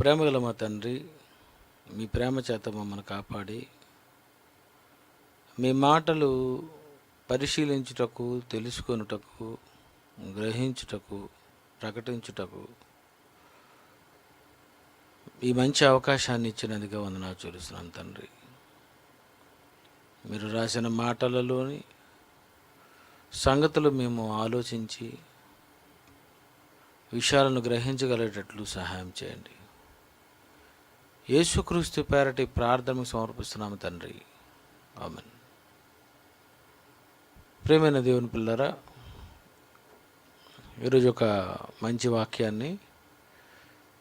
ప్రేమగల మా తండ్రి, మీ ప్రేమ చేత మమ్మల్ని కాపాడి మీ మాటలు పరిశీలించుటకు, తెలుసుకొనుటకు, గ్రహించుటకు, ప్రకటించుటకు ఈ మంచి అవకాశాన్ని ఇచ్చినందుకే వందనాలు చెల్లిస్తున్నాను తండ్రి. మీరు రాసిన మాటలలోని సంగతులు మేము ఆలోచించి విషయాలను గ్రహించగలిగేటట్లు సహాయం చేయండి. యేసుక్రీస్తు పేరటి ప్రార్థనకు సమర్పిస్తున్నాము తండ్రి, ఆమేన్. ప్రియమైన దేవుని పిల్లరా, ఈరోజు ఒక మంచి వాక్యాన్ని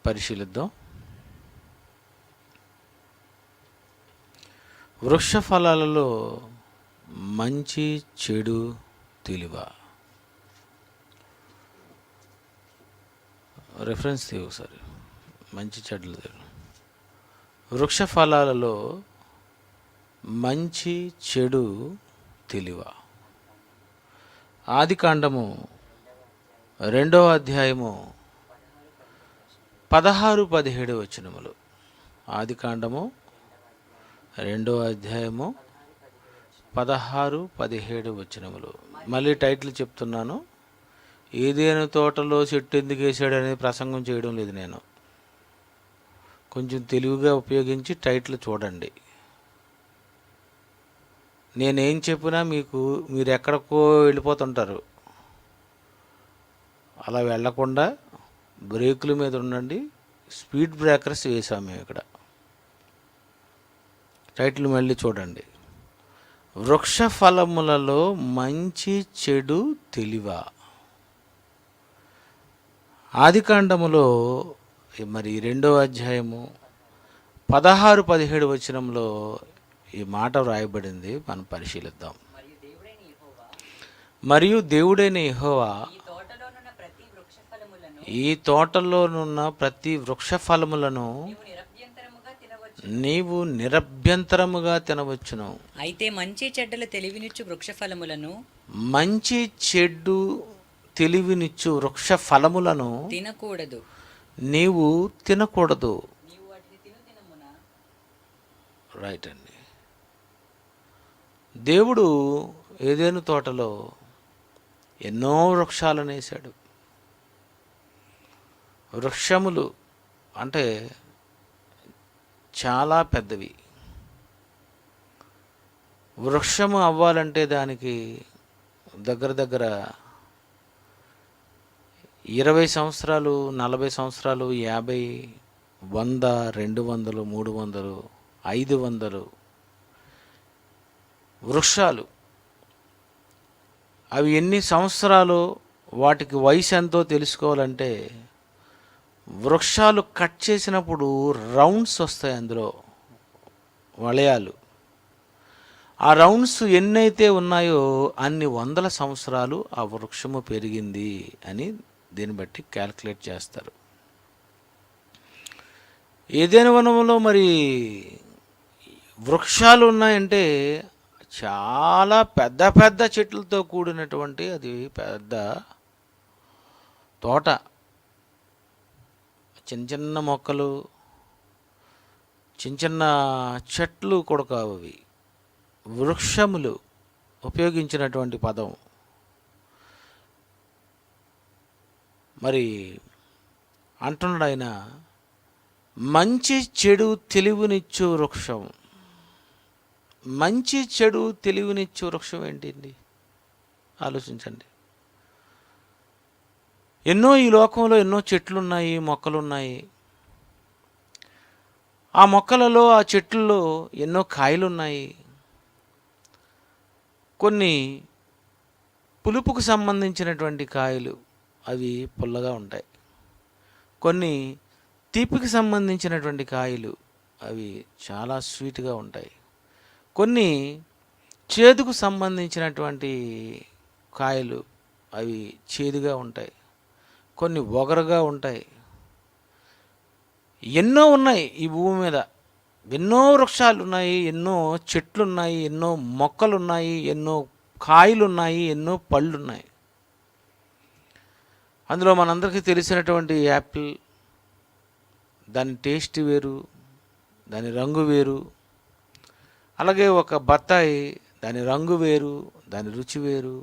పరిశీలిద్దాం. వృక్ష ఫలాలలో మంచి చెడు తెలివ. రెఫరెన్స్ తీయ ఒకసారి. మంచి చెడులు తెలివ. వృక్ష ఫలాలలో మంచి చెడు తెలివ. ఆదికాండము 2వ అధ్యాయము 16-17 వచనములు. ఆదికాండము 2వ అధ్యాయము 16-17 వచనములు. మళ్ళీ టైటిల్ చెప్తున్నాను. ఏదేను తోటలో చెట్టు ఎందుకు వేసాడు అనేది ప్రసంగం చేయడం లేదు. నేను కొంచెం తెలివిగా ఉపయోగించి టైటిల్ చూడండి. నేనేం చెప్పినా మీరు ఎక్కడికో వెళ్ళిపోతుంటారు. అలా వెళ్ళకుండా బ్రేకుల మీద ఉండండి. స్పీడ్ బ్రేకర్స్ వేసాము మేము ఇక్కడ. టైటిల్ మళ్ళీ చూడండి. వృక్ష ఫలములలో మంచి చెడు తెలివ. ఆదికాండములో మరి 2వ అధ్యాయము 16-17 వచనంలో ఈ మాట వ్రాయబడింది. మనం పరిశీలిద్దాం. మరియు దేవుడైన యెహోవా ఈ తోటలోనున్న ప్రతి వృక్ష ఫలములను నీవు నిరభ్యంతరముగా తినవచ్చును. అయితే మంచి చెడ్డల తెలివినిచ్చు వృక్ష ఫలములను మంచి చెడ్డు తెలివినిచ్చు వృక్ష ఫలములను తినకూడదు. నీవు తినకూడదు. రైట్ అండి. దేవుడు ఏదెను తోటలో ఎన్నో వృక్షాలను వేశాడు. వృక్షములు అంటే చాలా పెద్దవి. వృక్షము అవ్వాలంటే దానికి దగ్గర 20 సంవత్సరాలు, 40 సంవత్సరాలు, 50, 100, 200, 300, 500 వృక్షాలు. అవి ఎన్ని సంవత్సరాలు, వాటికి వయసు ఎంతో తెలుసుకోవాలంటే వృక్షాలు కట్ చేసినప్పుడు రౌండ్స్ వస్తాయి. అందులో వలయాలు. ఆ రౌండ్స్ ఎన్నైతే ఉన్నాయో అన్ని 100 సంవత్సరాలు ఆ వృక్షము పెరిగింది అని దీన్ని బట్టి క్యాల్కులేట్ చేస్తారు. ఏదైనా వనంలో మరి వృక్షాలు ఉన్నాయంటే చాలా పెద్ద పెద్ద చెట్లతో కూడినటువంటి అది పెద్ద తోట. చిన్న మొక్కలు, చిన్న చెట్లు కూడా కావు అవి. వృక్షములు ఉపయోగించినటువంటి పదం. మరి అంటున్నాడు ఆయన, మంచి చెడు తెలివినిచ్చు వృక్షం. మంచి చెడు తెలివినిచ్చు వృక్షం ఏంటండి? ఆలోచించండి. ఈ లోకంలో ఎన్నో చెట్లున్నాయి, మొక్కలున్నాయి. ఆ మొక్కలలో, ఆ చెట్లలో ఎన్నో కాయలున్నాయి. కొన్ని పులుపుకు సంబంధించినటువంటి కాయలు, అవి పుల్లగా ఉంటాయి. కొన్ని తీపికి సంబంధించినటువంటి కాయలు, అవి చాలా స్వీట్గా ఉంటాయి. కొన్ని చేదుకు సంబంధించినటువంటి కాయలు, అవి చేదుగా ఉంటాయి. కొన్ని ఒగరుగా ఉంటాయి. ఎన్నో ఉన్నాయి ఈ భూమి మీద. ఎన్నో వృక్షాలు ఉన్నాయి, ఎన్నో చెట్లు ఉన్నాయి, ఎన్నో మొక్కలు ఉన్నాయి, ఎన్నో కాయలు ఉన్నాయి, ఎన్నో పళ్ళు ఉన్నాయి. అందులో మనందరికీ తెలిసినటువంటి యాపిల్, దాని టేస్ట్ వేరు, దాని రంగు వేరు. అలాగే ఒక బత్తాయి, దాని రంగు వేరు, దాని రుచి వేరు.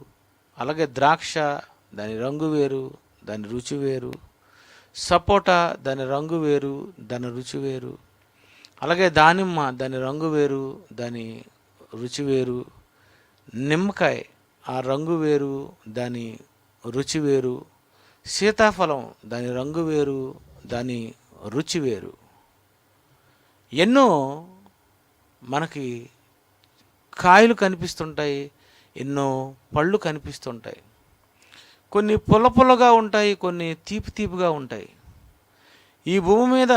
అలాగే ద్రాక్ష, దాని రంగు వేరు, దాని రుచి వేరు. సపోటా, దాని రంగు వేరు, దాని రుచి వేరు. అలాగే దానిమ్మ, దాని రంగు వేరు, దాని రుచి వేరు. నిమ్మకాయ, ఆ రంగు వేరు, దాని రుచి వేరు. సీతాఫలం, దాని రంగు వేరు, దాని రుచి వేరు. ఎన్నో మనకి కాయలు కనిపిస్తుంటాయి, ఎన్నో పళ్ళు కనిపిస్తుంటాయి. కొన్ని పుల్ల పుల్లగా ఉంటాయి, కొన్ని తీపి తీపిగా ఉంటాయి. ఈ భూమి మీద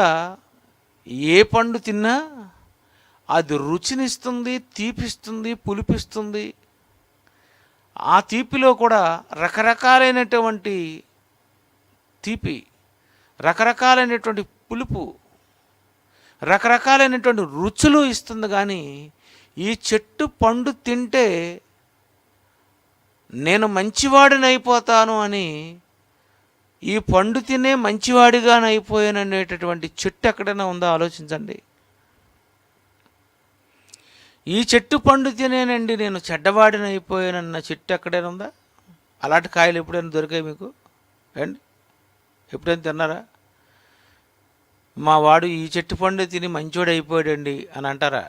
ఏ పండు తిన్నా అది రుచినిస్తుంది, తీపిస్తుంది, పులిపిస్తుంది. ఆ తీపిలో కూడా రకరకాలైనటువంటి తీపి, రకరకాలైనటువంటి పులుపు, రకరకాలైనటువంటి రుచులు ఇస్తుంది. కానీ ఈ చెట్టు పండు తింటే నేను మంచివాడిని అయిపోతాను అని, ఈ పండు తినే మంచివాడిగానైపోయాననేటటువంటి చెట్టు ఎక్కడైనా ఉందో ఆలోచించండి. ఈ చెట్టు పండు తినేనండి నేను చెడ్డవాడిని అయిపోయానన్న చెట్టు ఎక్కడైనా ఉందా? అలాంటి కాయలు ఎప్పుడైనా దొరికాయి మీకు? అండి, ఎప్పుడైనా తిన్నారా? మా వాడు ఈ చెట్టు పండు తిని మంచోడు అయిపోయాడండి అని అంటారా?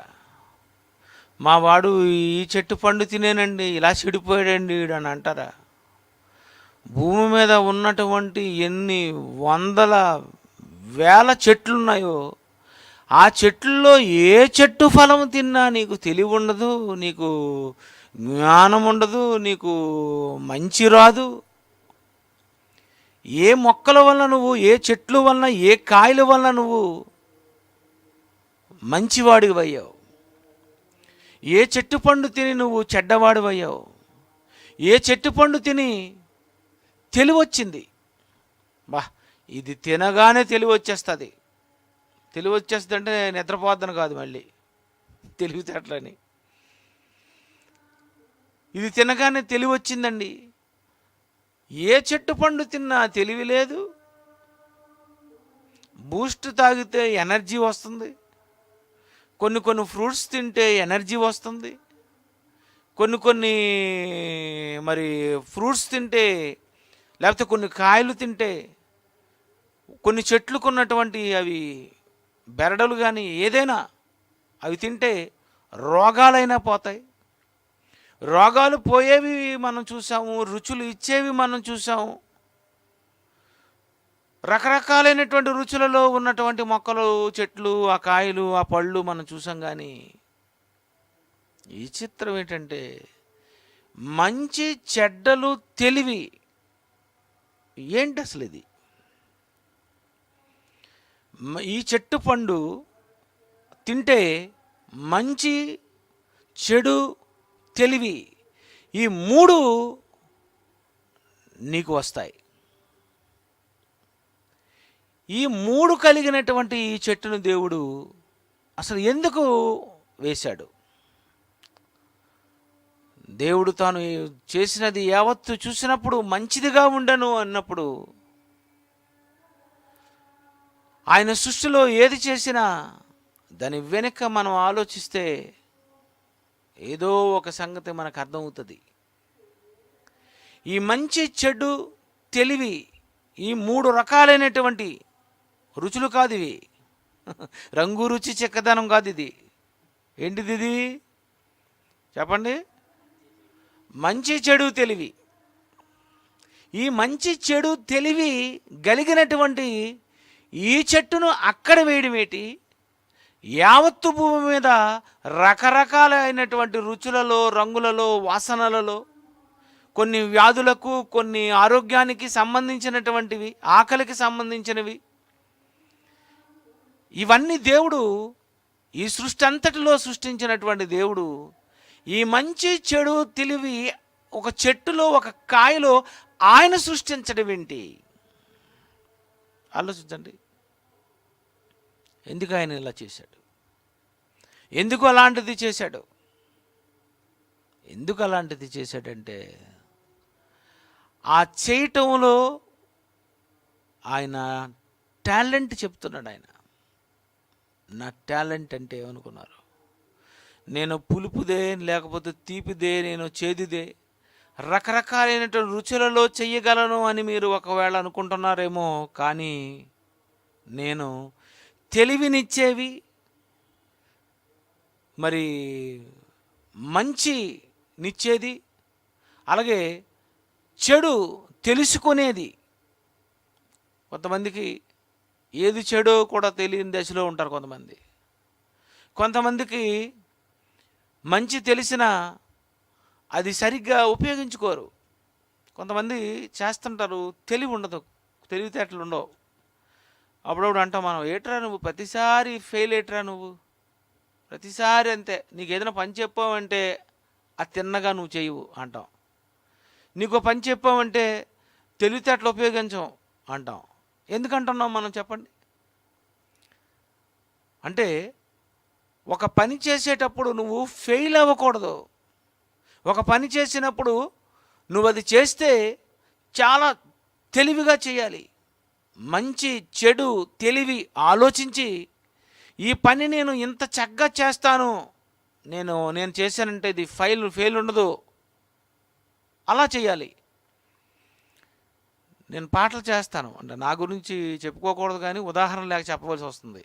మా వాడు ఈ చెట్టు పండు తినేనండి ఇలా చెడిపోయాడండి అని అంటారా? భూమి మీద ఉన్నటువంటి ఎన్ని వందల వేల చెట్లున్నాయో ఆ చెట్లలో ఏ చెట్టు ఫలం తిన్నా నీకు తెలివి ఉండదు, నీకు జ్ఞానం ఉండదు, నీకు మంచి రాదు. ఏ మొక్కల వల్ల నువ్వు, ఏ చెట్ల వలన, ఏ కాయల వలన నువ్వు మంచివాడివి అయ్యావు? ఏ చెట్టు పండు తిని నువ్వు చెడ్డవాడివి అయ్యావు? ఏ చెట్టు పండు తిని తెలివి వచ్చింది? బా, ఇది తినగానే తెలివి వచ్చేస్తుంది. తెలివి వచ్చేస్తుంది అంటే నిద్రపోద్దని కాదు, మళ్ళీ తెలివితేటలని. ఇది తినగానే తెలివి వచ్చిందండి. ఏ చెట్టు పండు తిన్నా తెలివి లేదు. బూస్ట్ తాగితే ఎనర్జీ వస్తుంది, కొన్ని కొన్ని ఫ్రూట్స్ తింటే ఎనర్జీ వస్తుంది, కొన్ని మరి ఫ్రూట్స్ తింటే, లేకపోతే కొన్ని కాయలు తింటే, కొన్ని చెట్లకు ఉన్నటువంటి అవి బెరడలు కానీ ఏదైనా అవి తింటే రోగాలైనా పోతాయి. రోగాలు పోయేవి మనం చూసాము, రుచులు ఇచ్చేవి మనం చూసాము. రకరకాలైనటువంటి రుచులలో ఉన్నటువంటి మొక్కలు, చెట్లు, ఆ కాయలు, ఆ పళ్ళు మనం చూసాం. కానీ ఈ చిత్రం ఏంటంటే మంచి చెడ్డలు తెలివి ఏంటి అసలు ఇది? ఈ చెట్టు పండు తింటే మంచి, చెడు, తెలివి ఈ మూడు నీకు వస్తాయి. ఈ మూడు కలిగినటువంటి ఈ చెట్టును దేవుడు అసలు ఎందుకు వేశాడు? దేవుడు తాను చేసినది యావత్తు చూసినప్పుడు మంచిదిగా ఉండను అన్నప్పుడు, ఆయన సృష్టిలో ఏది చేసినా దాని వెనుక మనం ఆలోచిస్తే ఏదో ఒక సంగతి మనకు అర్థమవుతుంది. ఈ మంచి, చెడు, తెలివి ఈ మూడు రకాలైనటువంటి రుచులు కాదు ఇవి. రంగు, రుచి, చెక్కదనం కాదు ఇది. ఏంటిది ఇది చెప్పండి? మంచి, చెడు, తెలివి. ఈ మంచి, చెడు, తెలివి కలిగినటువంటి ఈ చెట్టును అక్కడ వేయడం ఏంటి? యావత్తు భూమి మీద రకరకాలైనటువంటి రుచులలో, రంగులలో, వాసనలలో, కొన్ని వ్యాధులకు, కొన్ని ఆరోగ్యానికి సంబంధించినటువంటివి, ఆకలికి సంబంధించినవి, ఇవన్నీ దేవుడు ఈ సృష్టి అంతటిలో సృష్టించినటువంటి దేవుడు ఈ మంచి, చెడు, తెలివి ఒక చెట్టులో, ఒక కాయలో ఆయన సృష్టించడం ఏంటి? ఆలోచించండి. ఎందుకు ఆయన ఇలా చేశాడు? ఎందుకు అలాంటిది చేశాడు? ఎందుకు అలాంటిది చేశాడంటే ఆ చేయటంలో ఆయన టాలెంట్ చెప్తున్నాడు. ఆయన నా టాలెంట్ అంటే ఏమనుకున్నారు? నేను పులుపుదే, లేకపోతే తీపిదే, నేను చేదుదే, రకరకాలైనటువంటి రుచులలో చెయ్యగలను అని మీరు ఒకవేళ అనుకుంటున్నారేమో. కానీ నేను తెలివినిచ్చేవి, మరి మంచి నిచ్చేది, అలాగే చెడు తెలుసుకునేది. కొంతమందికి ఏది చెడో కూడా తెలియని దశలో ఉంటారు కొంతమంది. కొంతమందికి మంచి తెలిసినా అది సరిగ్గా ఉపయోగించుకోరు. కొంతమంది చేస్తుంటారు, తెలివి ఉండదు, తెలివితేటలు ఉండవు. అప్పుడప్పుడు అంటాం మనం, ఏట్రా నువ్వు ప్రతిసారి ఫెయిల్, ఏట్రా నువ్వు ప్రతిసారి అంతే, నీకు ఏదైనా పని చెప్పావంటే అది తిన్నగా నువ్వు చేయవు అంటాం. నీకు పని చెప్పావంటే తెలివితేటలు ఉపయోగించం అంటాం. ఎందుకంటున్నాం మనం చెప్పండి? అంటే ఒక పని చేసేటప్పుడు నువ్వు ఫెయిల్ అవ్వకూడదు. ఒక పని చేసినప్పుడు నువ్వు అది చేస్తే చాలా తెలివిగా చేయాలి. మంచి చెడు తెలివి ఆలోచించి, ఈ పని నేను ఇంత చక్కగా చేస్తాను, నేను చేశానంటే ఇది ఫెయిల్ ఉండదు, అలా చేయాలి. నేను పాటలు చేస్తాను అంటే నా గురించి చెప్పుకోకూడదు, కానీ ఉదాహరణ లేక చెప్పవలసి వస్తుంది.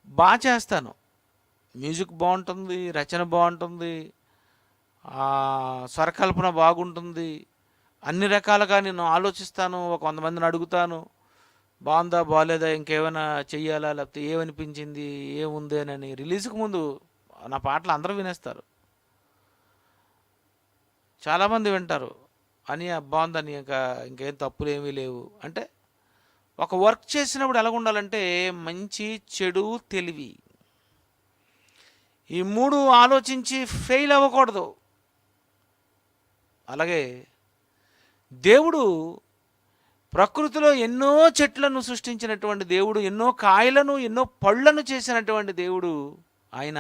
బాగా చేస్తాను, మ్యూజిక్ బాగుంటుంది, రచన బాగుంటుంది, స్వరకల్పన బాగుంటుంది, అన్ని రకాలుగా నేను ఆలోచిస్తాను. ఒక 100 మందిని అడుగుతాను, బాగుందా బాగాలేదా, ఇంకేమైనా చెయ్యాలా, లేకపోతే ఏమనిపించింది, ఏముందేనని. రిలీజ్కి ముందు నా పాటలు అందరూ వినేస్తారు, చాలామంది వింటారు. అని బాగుందని, ఇంకేం తప్పులు ఏమీ లేవు అంటే. ఒక వర్క్ చేసినప్పుడు ఎలా ఉండాలంటే మంచి చెడు తెలివి, ఈ 3 ఆలోచించి ఫెయిల్ అవ్వకూడదు. అలాగే దేవుడు ప్రకృతిలో ఎన్నో చెట్లను సృష్టించినటువంటి దేవుడు, ఎన్నో కాయలను, ఎన్నో పళ్ళను చేసినటువంటి దేవుడు. ఆయన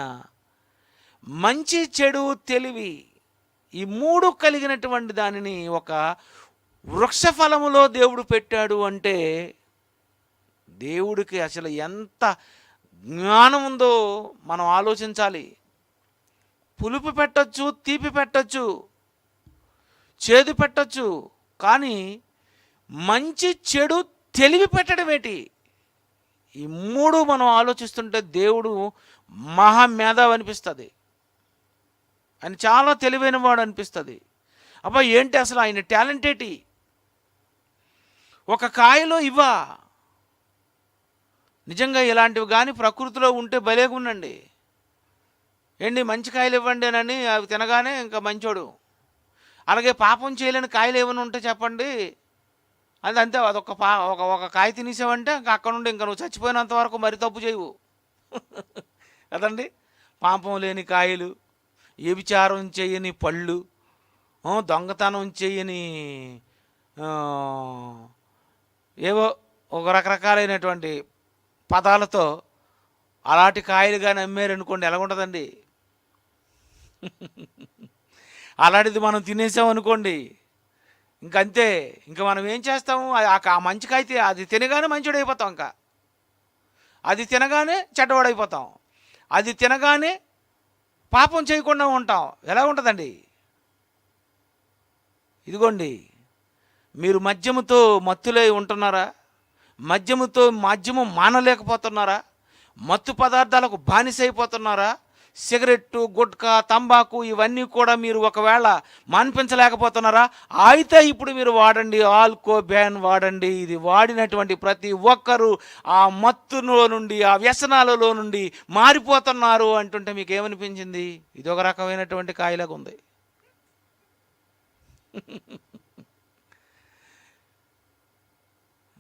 మంచి చెడు తెలివి ఈ 3 కలిగినటువంటి దానిని ఒక వృక్ష ఫలములో దేవుడు పెట్టాడు అంటే దేవుడికి అసలు ఎంత జ్ఞానం ఉందో మనం ఆలోచించాలి. పులుపు పెట్టచ్చు, తీపి పెట్టచ్చు, చేదు పెట్టచ్చు, కానీ మంచి చెడు తెలివి పెట్టడం ఏంటి? ఈ 3 మనం ఆలోచిస్తుంటే దేవుడు మహామేధావి అనిపిస్తుంది. ఆయన చాలా తెలివైన వాడు అనిపిస్తుంది. అబ్బా ఏంటి అసలు ఆయన టాలెంట్ ఏంటి? ఒక కాయలో ఇవ్వా, నిజంగా ఇలాంటివి కానీ ప్రకృతిలో ఉంటే భలేగా ఉండండి. ఏంటి మంచి కాయలు ఇవ్వండి అని అవి తినగానే ఇంకా మంచోడు. అలాగే పాపం చేయలేని కాయలు ఏమైనా ఉంటే చెప్పండి, అది అంతే. అదొక ఒక కాయ తినేసావంటే ఇంకా అక్కడ నుండి ఇంకా నువ్వు చచ్చిపోయినంత వరకు మరి తప్పు చేయవు కదండి. పాపం లేని కాయలు, వ్యభిచారం చేయని పళ్ళు, దొంగతనం చేయని ఏవో ఒక రకరకాలైనటువంటి పదాలతో అలాంటి కాయలుగా నమ్మారనుకోండి, ఎలా ఉంటుందండి? అలాంటిది మనం తినేసామనుకోండి, ఇంకంతే. ఇంకా మనం ఏం చేస్తాము? ఆ మంచి కాయ అది తినగానే మంచివాడు అయిపోతాం, ఇంకా అది తినగానే చెడ్డవాడైపోతాం, అది తినగానే పాపం చేయకుండా ఉంటాం. ఎలా ఉంటుందండి? ఇదిగోండి, మీరు మద్యముతో మత్తులై ఉంటున్నారా? మద్యము మానలేకపోతున్నారా? మత్తు పదార్థాలకు బానిసైపోతున్నారా? సిగరెట్టు, గుట్కా, తంబాకు ఇవన్నీ కూడా మీరు ఒకవేళ మాన్పించలేకపోతున్నారా? అయితే ఇప్పుడు మీరు వాడండి, ఆల్కో బ్యాన్ వాడండి. ఇది వాడినటువంటి ప్రతి ఒక్కరూ ఆ మత్తులో నుండి, ఆ వ్యసనాలలో నుండి మారిపోతున్నారు అంటుంటే మీకు ఏమనిపించింది? ఇది ఒక రకమైనటువంటి కాయలాగా ఉంది.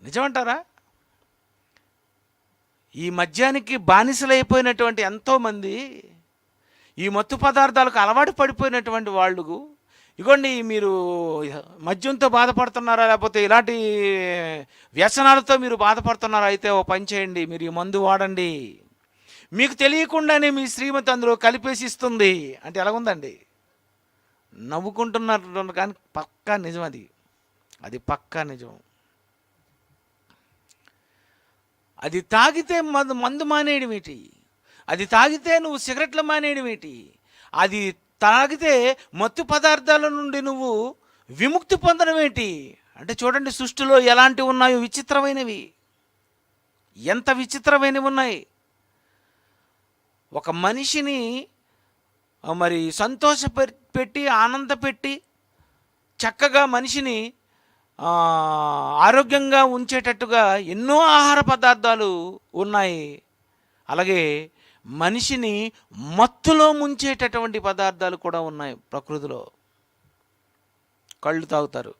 నిజమంటారా? ఈ మద్యానికి బానిసలైపోయినటువంటి ఎంతోమంది, ఈ మత్తు పదార్థాలకు అలవాటు పడిపోయినటువంటి వాళ్ళు, ఇగోండి మీరు మద్యంతో బాధపడుతున్నారా, లేకపోతే ఇలాంటి వ్యసనాలతో మీరు బాధపడుతున్నారా? అయితే ఓ పని చేయండి, మీరు ఈ మందు వాడండి, మీకు తెలియకుండానే మీ శ్రీమతి అందులో కలిపేసి ఇస్తుంది అంటే ఎలాగుందండి? నవ్వుకుంటున్నారు కానీ పక్కా నిజం, అది పక్కా నిజం. అది తాగితే మందు మానేయడం ఏంటి? అది తాగితే నువ్వు సిగరెట్లు మానేయడం ఏంటి? అది తాగితే మత్తు పదార్థాల నుండి నువ్వు విముక్తి పొందడం ఏంటి? అంటే చూడండి, సృష్టిలో ఎలాంటివి ఉన్నాయో, విచిత్రమైనవి, ఎంత విచిత్రమైనవి ఉన్నాయి. ఒక మనిషిని మరి సంతోషపెట్టి ఆనందపెట్టి చక్కగా మనిషిని ఆరోగ్యంగా ఉంచేటట్టుగా ఎన్నో ఆహార పదార్థాలు ఉన్నాయి. అలాగే మనిషిని మత్తులో ముంచేటటువంటి పదార్థాలు కూడా ఉన్నాయి ప్రకృతిలో. కళ్ళు తాగుతారు,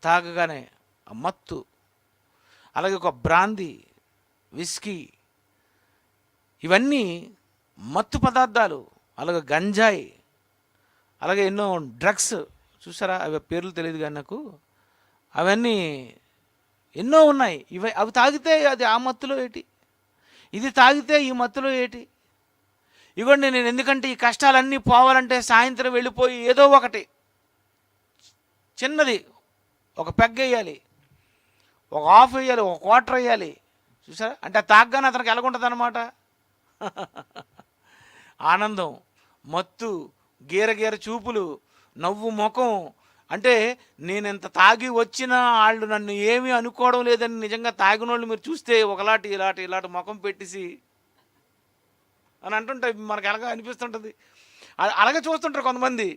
తాగగానే ఆ మత్తు. అలాగే ఒక బ్రాందీ, విస్కీ, ఇవన్నీ మత్తు పదార్థాలు. అలాగే గంజాయి, అలాగే ఎన్నో డ్రగ్స్ చూసారా, అవి పేర్లు తెలియదు కానీ నాకు, అవన్నీ ఎన్నో ఉన్నాయి. అవి తాగితే అది ఆ మత్తులో ఏటి, ఇది తాగితే ఈ మత్తులో ఏటి. ఇవ్వండి, నేను ఎందుకంటే ఈ కష్టాలన్నీ పోవాలంటే సాయంత్రం వెళ్ళిపోయి ఏదో ఒకటి చిన్నది, ఒక పెగ్ వేయాలి, ఒక హాఫ్ వేయాలి, ఒక క్వార్టర్ వేయాలి. చూసారా, అంటే తాగ్గానే అతనికి ఎలాగుంటుంది అన్నమాట. ఆనందం, మత్తు, గీర చూపులు, నవ్వు ముఖం. అంటే నేను ఎంత తాగి వచ్చినా వాళ్ళు నన్ను ఏమీ అనుకోవడం లేదని నిజంగా తాగిన వాళ్ళు మీరు చూస్తే ఒకలాంటి ఇలాంటి ముఖం పెట్టేసి అని అంటుంటాయి. మనకు ఎలాగ అనిపిస్తుంటుంది. అలాగే చూస్తుంటారు కొంతమంది.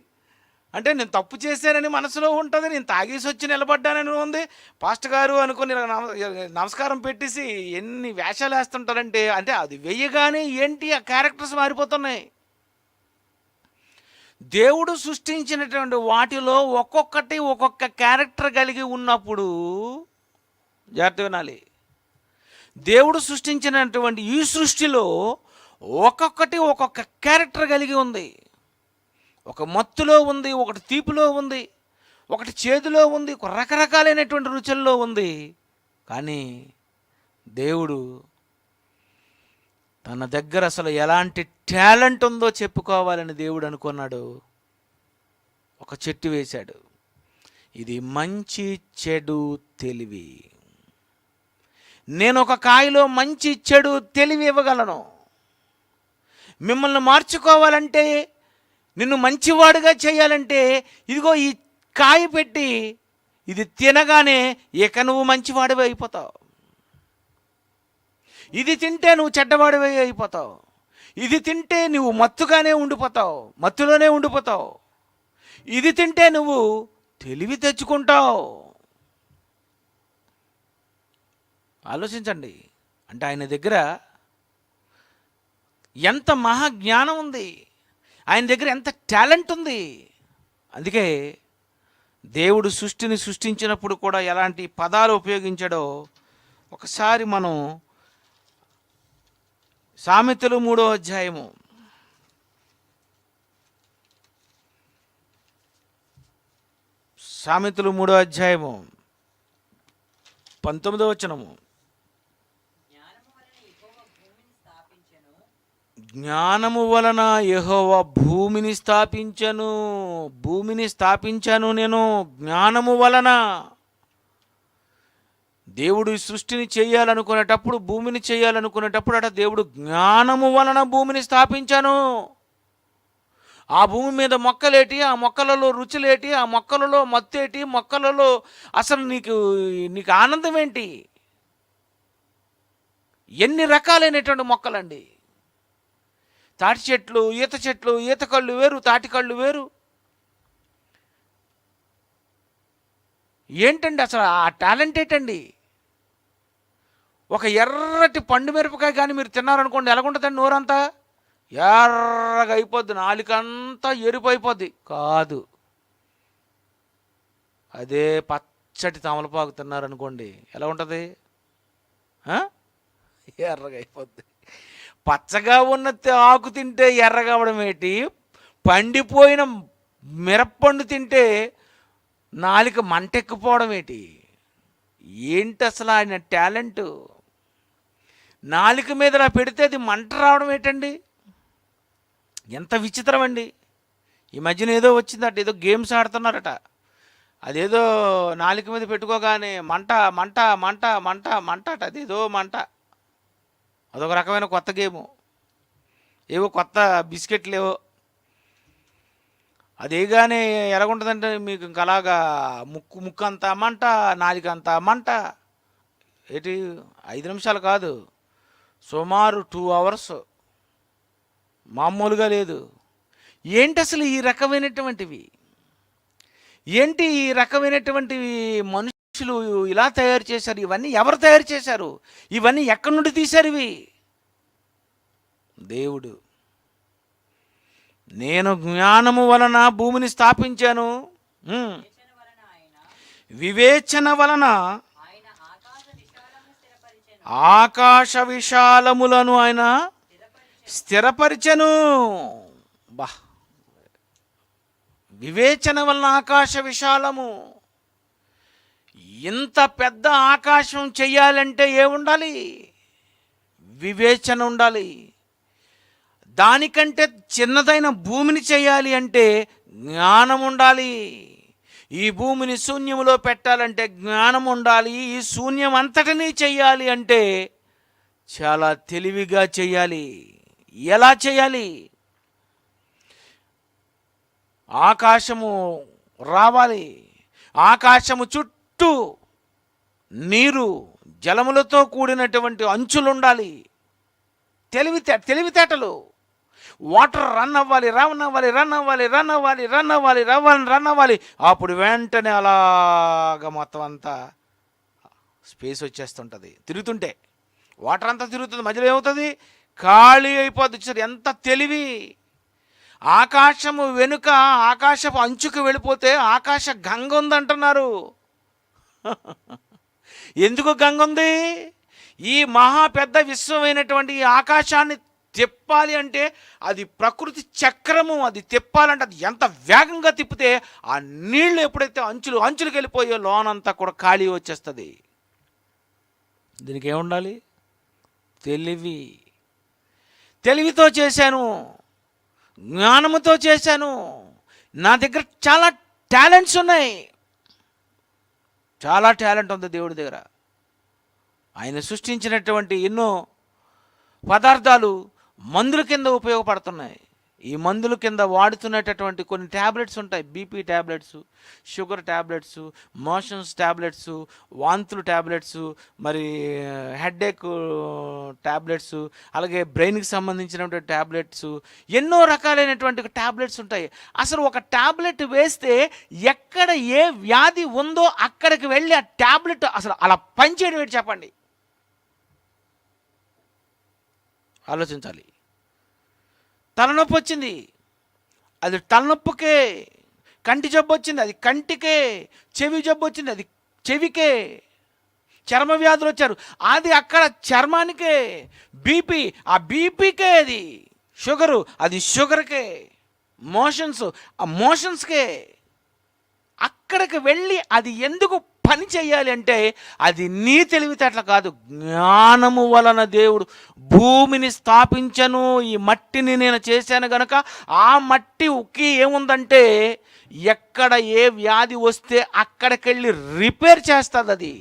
అంటే నేను తప్పు చేశానని మనసులో ఉంటుంది, నేను తాగేసి వచ్చి నిలబడ్డానని ఉంది. పాస్టర్ గారు అనుకుని నమస్కారం పెట్టేసి ఎన్ని వేషాలు వేస్తుంటారంటే, అంటే అది వెయ్యగానే ఏంటి ఆ క్యారెక్టర్స్ మారిపోతున్నాయి. దేవుడు సృష్టించినటువంటి వాటిలో ఒక్కొక్కటి ఒక్కొక్క క్యారెక్టర్ కలిగి ఉన్నప్పుడు, జాగ్రత్త వినాలి, దేవుడు సృష్టించినటువంటి ఈ సృష్టిలో ఒక్కొక్కటి ఒక్కొక్క క్యారెక్టర్ కలిగి ఉంది. ఒక మత్తులో ఉంది, ఒకటి తీపిలో ఉంది, ఒకటి చేదులో ఉంది, ఒక రకరకాలైనటువంటి రుచుల్లో ఉంది. కానీ దేవుడు తన దగ్గర అసలు ఎలాంటి టాలెంట్ ఉందో చెప్పుకోవాలని దేవుడు అనుకున్నాడు. ఒక చెట్టు వేశాడు. ఇది మంచి చెడు తెలివి. నేను ఒక కాయలో మంచి చెడు తెలివి ఇవ్వగలను. మిమ్మల్ని మార్చుకోవాలంటే, నిన్ను మంచివాడుగా చేయాలంటే, ఇదిగో ఈ కాయ పెట్టి ఇది తినగానే ఇక నువ్వు మంచివాడివే అయిపోతావు. ఇది తింటే నువ్వు చెడ్డవాడివే అయిపోతావు. ఇది తింటే నువ్వు మత్తుగానే ఉండిపోతావు, మత్తులోనే ఉండిపోతావు. ఇది తింటే నువ్వు తెలివి తెచ్చుకుంటావు. ఆలోచించండి. అంటే ఆయన దగ్గర ఎంత మహాజ్ఞానం ఉంది, ఆయన దగ్గర ఎంత టాలెంట్ ఉంది. అందుకే దేవుడు సృష్టిని సృష్టించినప్పుడు కూడా ఎలాంటి పదాలు ఉపయోగించాడో ఒకసారి మనం సామెతలు 3వ అధ్యాయము సామెతలు 3వ అధ్యాయము 19వ వచనము. జ్ఞానము వలన యెహోవా భూమిని స్థాపించెను. భూమిని స్థాపించాను నేను జ్ఞానము వలన. దేవుడు ఈ సృష్టిని చేయాలనుకునేటప్పుడు, భూమిని చేయాలనుకునేటప్పుడు అట దేవుడు జ్ఞానము వలన భూమిని స్థాపించాను. ఆ భూమి మీద మొక్కలేటి, ఆ మొక్కలలో రుచులేటి, ఆ మొక్కలలో మత్తేటి, మొక్కలలో అసలు నీకు ఆనందం ఏంటి? ఎన్ని రకాలైనటువంటి మొక్కలండి. తాటి చెట్లు, ఈత కళ్ళు వేరు, తాటి కళ్ళు వేరు. ఏంటండి అసలు ఆ టాలెంట్ ఏంటండి? ఒక ఎర్రటి పండు మిరపకాయ కానీ మీరు తిన్నారనుకోండి, ఎలాగుంటుందండి? నోరంతా ఎర్రగా అయిపోద్ది, నాలుకంతా ఎరుపు అయిపోద్ది. కాదు, అదే పచ్చటి తమలపాకు తిన్నారనుకోండి, ఎలా ఉంటుంది? ఎర్రగా అయిపోద్ది. పచ్చగా ఉన్న ఆకు తింటే ఎర్రగా అవడం ఏంటి? పండిపోయిన మిరప్పండు తింటే నాలుక మంటెక్కిపోవడం ఏంటి? ఏంటి అసలు ఆయన టాలెంటు? నాలుక మీద పెడితే అది మంట రావడం ఏంటండి? ఎంత విచిత్రం అండి. ఈ మధ్యన ఏదో వచ్చిందట, ఏదో గేమ్స్ ఆడుతున్నారట. అదేదో నాలుక మీద పెట్టుకోగానే మంట మంట మంట మంట మంట అట, అదేదో మంట. అదొక రకమైన కొత్త గేము, ఏవో కొత్త బిస్కెట్లు ఏవో. అదేగానే ఎలాగుంటుందంటే మీకు ఇంక అలాగా ముక్కు అంతా మంట, నాలుక అంతా మంట. ఏంటి 5 నిమిషాలు కాదు, సుమారు 2 అవర్స్, మామూలుగా లేదు. ఏంటి అసలు ఈ రకమైనటువంటివి? ఏంటి ఈ రకమైనటువంటివి? మనుషులు ఇలా తయారు చేశారు. ఇవన్నీ ఎవరు తయారు చేశారు? ఇవన్నీ ఎక్కడి నుండి తీశారు? ఇవి దేవుడు. నేను జ్ఞానము వలన భూమిని స్థాపించాను, వివేచన వలన ఆకాశ విశాలములను ఆయన స్థిరపరిచెను. బా, వివేచన వలన ఆకాశ విశాలము. ఇంత పెద్ద ఆకాశం చెయ్యాలంటే ఏముండాలి? వివేచన ఉండాలి. దానికంటే చిన్నదైన భూమిని చేయాలి అంటే జ్ఞానం ఉండాలి. ఈ భూమిని శూన్యములో పెట్టాలంటే జ్ఞానం ఉండాలి. ఈ శూన్యం అంతటినీ చెయ్యాలి అంటే చాలా తెలివిగా చెయ్యాలి. ఎలా చేయాలి? ఆకాశము రావాలి, ఆకాశము చుట్టూ నీరు జలములతో కూడినటువంటి అంచులు ఉండాలి. తెలివితేటలు. వాటర్ రన్ అవ్వాలి, రన్ అవ్వాలి, రన్ అవ్వాలి, రన్ అవ్వాలి, రన్ అవ్వాలి, రన్ అవ్వాలి. అప్పుడు వెంటనే అలాగ మొత్తం అంతా స్పేస్ వచ్చేస్తుంటుంది. తిరుగుతుంటే వాటర్ అంతా తిరుగుతుంది, మధ్యలో ఏమవుతుంది? ఖాళీ అయిపోద్ది. చూసారు ఎంత తెలివి! ఆకాశము వెనుక ఆకాశపు అంచుకు వెళ్ళిపోతే ఆకాశ గంగ ఉందంటున్నారు. ఎందుకు గంగ ఉంది? ఈ మహా పెద్ద విశ్వమైనటువంటి ఈ ఆకాశాన్ని తిప్పాలి అంటే అది ప్రకృతి చక్రము. అది తిప్పాలంటే అది ఎంత వేగంగా తిప్పితే ఆ నీళ్లు ఎప్పుడైతే అంచులకు వెళ్ళిపోయో లోనంతా కూడా ఖాళీ వచ్చేస్తుంది. దీనికి ఏముండాలి? తెలివితో చేశాను, జ్ఞానముతో చేశాను. నా దగ్గర చాలా టాలెంట్స్ ఉన్నాయి. చాలా టాలెంట్ ఉంది దేవుడి దగ్గర. ఆయన సృష్టించినటువంటి ఎన్నో పదార్థాలు మందుల కింద ఉపయోగపడుతున్నాయి. ఈ మందుల కింద వాడుతున్నటువంటి కొన్ని ట్యాబ్లెట్స్ ఉంటాయి. BP tablets, sugar tablets, motions tablets, వాంతులు ట్యాబ్లెట్స్, మరి హెడేక్ ట్యాబ్లెట్స్, అలాగే బ్రెయిన్కి సంబంధించినటువంటి ట్యాబ్లెట్స్, ఎన్నో రకాలైనటువంటి ట్యాబ్లెట్స్ ఉంటాయి. అసలు ఒక ట్యాబ్లెట్ వేస్తే ఎక్కడ ఏ వ్యాధి ఉందో అక్కడికి వెళ్ళి ఆ ట్యాబ్లెట్ అసలు అలా పనిచేయడం ఏంటి చెప్పండి? ఆలోచించాలి. తలనొప్పి వచ్చింది, అది తలనొప్పికే. కంటి జబ్బు వచ్చింది, అది కంటికే. చెవి జబ్బు వచ్చింది, అది చెవికే. చర్మ వ్యాధులు వచ్చారు, అది అక్కడ చర్మానికే. బీపీ, ఆ బీపీకే. అది షుగరు, అది షుగర్కే. మోషన్స్, ఆ మోషన్స్కే. అక్కడికి వెళ్ళి అది ఎందుకు పని చేయాలి అంటే అది నీ తెలివితేటలు కాదు, జ్ఞానము వలన దేవుడు భూమిని స్థాపించను. ఈ మట్టిని నేను చేశాను గనక ఆ మట్టి ఉక్కి ఏముందంటే ఎక్కడ ఏ వ్యాధి వస్తే అక్కడికెళ్ళి రిపేర్ చేస్తుంది. అది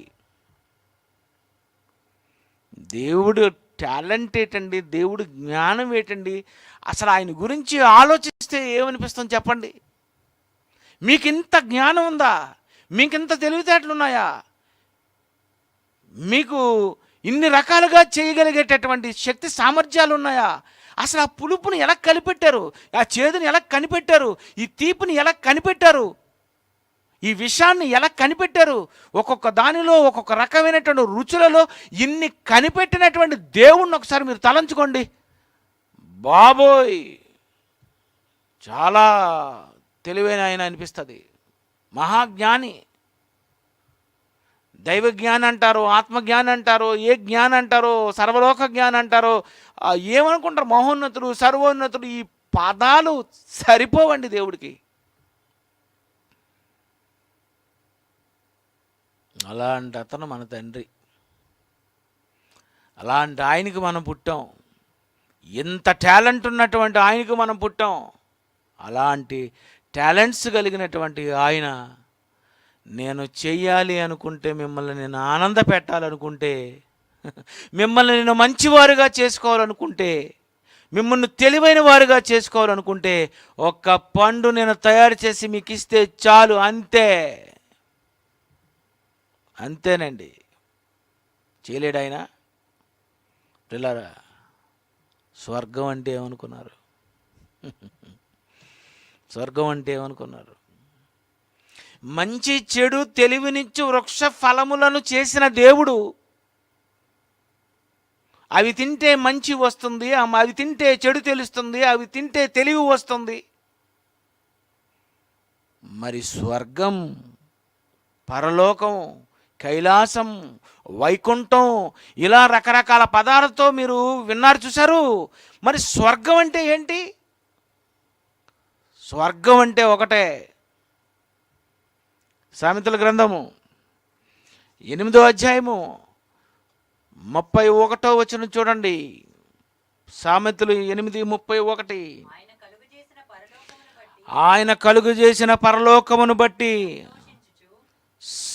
దేవుడు టాలెంట్ ఏంటండి? దేవుడు జ్ఞానం ఏంటండి? అసలు ఆయన గురించి ఆలోచిస్తే ఏమనిపిస్తుంది చెప్పండి? మీకు ఇంత జ్ఞానం ఉందా? మీకు ఇంత తెలివితేటలు ఉన్నాయా? మీకు ఇన్ని రకాలుగా చేయగలిగేటటువంటి శక్తి సామర్థ్యాలు ఉన్నాయా? అసలు ఆ పులుపుని ఎలా కనిపెట్టారు? ఆ చేదుని ఎలా కనిపెట్టారు? ఈ తీపిని ఎలా కనిపెట్టారు? ఈ విషయాన్ని ఎలా కనిపెట్టారు? ఒక్కొక్క దానిలో ఒక్కొక్క రకమైనటువంటి రుచులలో ఇన్ని కనిపెట్టినటువంటి దేవుణ్ణి ఒకసారి మీరు తలంచుకోండి. బాబోయ్, చాలా తెలివైన ఆయన అనిపిస్తుంది. మహాజ్ఞాని. దైవ జ్ఞానం అంటారు, ఆత్మజ్ఞానం అంటారు, ఏ జ్ఞానం అంటారో, సర్వలోక జ్ఞానం అంటారో, ఏమనుకుంటారు? మహోన్నతుడు, సర్వోన్నతుడు. ఈ పదాలు సరిపోవండి దేవుడికి. అలాంటి అతను మన తండ్రి. అలాంటి ఆయనకి మనం పుట్టాం. ఎంత టాలెంట్ ఉన్నటువంటి ఆయనకు మనం పుట్టాం. అలాంటి టాలెంట్స్ కలిగినటువంటి ఆయన నేను చెయ్యాలి అనుకుంటే, మిమ్మల్ని నేను ఆనంద పెట్టాలనుకుంటే, మిమ్మల్ని నేను మంచివారుగా చేసుకోవాలనుకుంటే, మిమ్మల్ని తెలివైన వారుగా చేసుకోవాలనుకుంటే, ఒక్క పండు నేను తయారు చేసి మీకు ఇస్తే చాలు, అంతే. అంతేనండి. చేయలేడు ఆయన. పిల్లరా, స్వర్గం అంటే ఏమనుకున్నారు? స్వర్గం అంటే ఏమనుకున్నారు? మంచి చెడు తెలివినిచ్చు వృక్ష ఫలములను చేసిన దేవుడు, అవి తింటే మంచి వస్తుంది, అవి తింటే చెడు తెలుస్తుంది, అవి తింటే తెలివి వస్తుంది. మరి స్వర్గం, పరలోకం, కైలాసం, వైకుంఠం, ఇలా రకరకాల పదాలతో మీరు విన్నారు, చూశారు. మరి స్వర్గం అంటే ఏంటి? స్వర్గం అంటే ఒకటే. సామెతల గ్రంథము 8వ అధ్యాయము 31వ వచనం చూడండి. సామెతలు 8:31. ఆయన కలుగు చేసిన పరలోకమును బట్టి